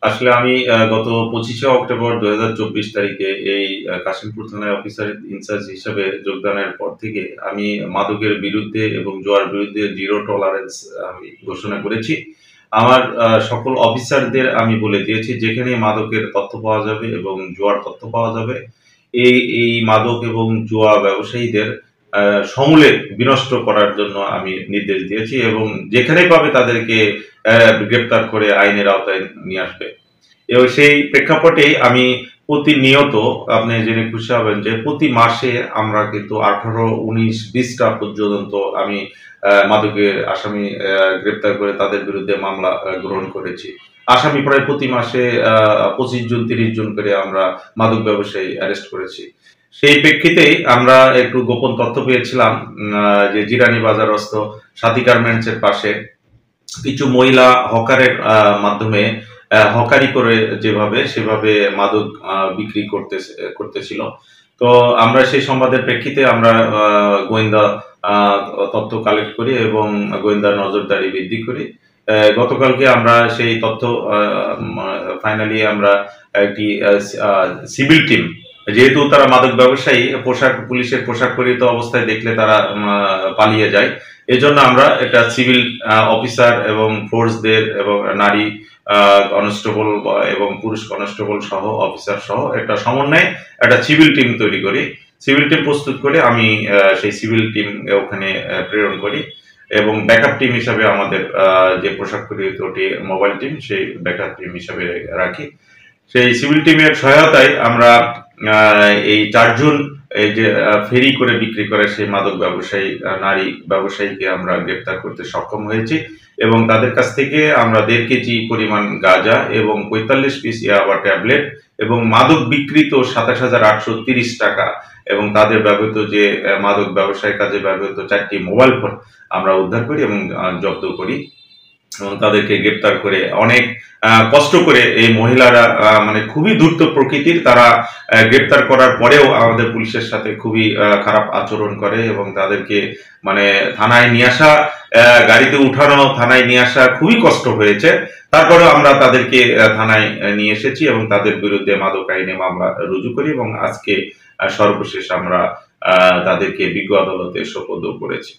আসলে আমি গত 25শে অক্টোবর 2024 তারিখে এই কাশিমপুর থানায় অফিসার ইনচার্জ হিসেবে যোগদানের পর থেকে আমি মাদকের বিরুদ্ধে এবং জুয়ার বিরুদ্ধে জিরো টলারেন্স আমি ঘোষণা করেছি। আমার সকল অফিসারদের আমি বলে দিয়েছি যেখানে মাদকের তথ্য পাওয়া যাবে এবং জুয়ার তথ্য পাওয়া যাবে, এই মাদক এবং জুয়া ব্যবসায়ীদের সমূলে বিনষ্ট করার জন্য আমি নির্দেশ দিয়েছি এবং যেখানেই পাবে তাদেরকে গ্রেপ্তার করে আইনের আওতায় নিয়ে আসবে। এবং সেই প্রেক্ষাপটেই আমি প্রতিনিয়ত, আপনি জেনে খুশি হবেন যে প্রতি মাসে আমরা কিন্তু 18, 19, 20টা পর্যন্ত আমি মাদকের আসামি গ্রেপ্তার করে তাদের বিরুদ্ধে মামলা গ্রহণ করেছি। আসামি প্রায় প্রতি মাসে 25 জন 30 জন করে আমরা মাদক ব্যবসায়ী অ্যারেস্ট করেছি। সেই প্রেক্ষিতেই আমরা একটু গোপন তথ্য পেয়েছিলাম যে জিরানী বাজারস্থ সাথী গার্মেন্টসের পাশে কিছু মহিলা হকারের মাধ্যমে হকারি করে সেভাবে মাদক বিক্রি করতেছিল। তো আমরা সেই সংবাদের প্রেক্ষিতে আমরা গোয়েন্দা তথ্য কালেক্ট করি এবং গোয়েন্দা নজরদারি বৃদ্ধি করি। গতকালকে আমরা সেই তথ্য ফাইনালি আমরা একটি সিভিল টিম, যেহেতু তারা মাদক ব্যবসায়ী, পুলিশের পোশাক পরিহিত অবস্থায় দেখলে তারা পালিয়ে যায়, এজন্য আমরা একটা সিভিল অফিসার এবং ফোর্সদের এবং নারী কনস্টেবল এবং পুরুষ কনস্টেবল সহ অফিসার সহ একটা সমন্বয়ে একটা সিভিল টিম তৈরি করি। সিভিল টিম প্রস্তুত করে আমি সেই সিভিল টিম ওখানে প্রেরণ করি এবং ব্যাকআপ টিম হিসাবে আমাদের যে পোশাক পরিহিত মোবাইল টিম, সেই ব্যাকআপ টিম হিসাবে রাখি। সেই সিভিল টিমের সহায়তায় আমরা এই 4 জন এই যে ফেরি করে বিক্রি করে সেই মাদক ব্যবসায়ী নারী ব্যবসায়ীকে আমরা গ্রেপ্তার করতে সক্ষম হয়েছি এবং তাদের কাছ থেকে আমরা 1.5 কেজি পরিমাণ গাঁজা এবং 45 পিস ইয়াবা ট্যাবলেট এবং মাদক বিক্রিত 27,830 টাকা এবং তাদের ব্যবহৃত যে মাদক ব্যবসায়ের কাজে ব্যবহৃত 4টি মোবাইল ফোন আমরা উদ্ধার করি এবং জব্দ করি এবং তাদেরকে গ্রেপ্তার করে অনেক কষ্ট করে এই মহিলারা মানে খুবই ধূর্ত প্রকৃতির, তারা গ্রেপ্তার করার পরেও আমাদের পুলিশের সাথে খুবই খারাপ আচরণ করে এবং তাদেরকে মানে থানায় নিয়ে আসা, গাড়িতে উঠানো, থানায় নিয়ে আসা খুবই কষ্ট হয়েছে। তারপরেও আমরা তাদেরকে থানায় নিয়ে এসেছি এবং তাদের বিরুদ্ধে মাদক আইনে মামলা রুজু করি এবং আজকে সর্বশেষ আমরা তাদেরকে বিজ্ঞ আদালতে সোপর্দ করেছি।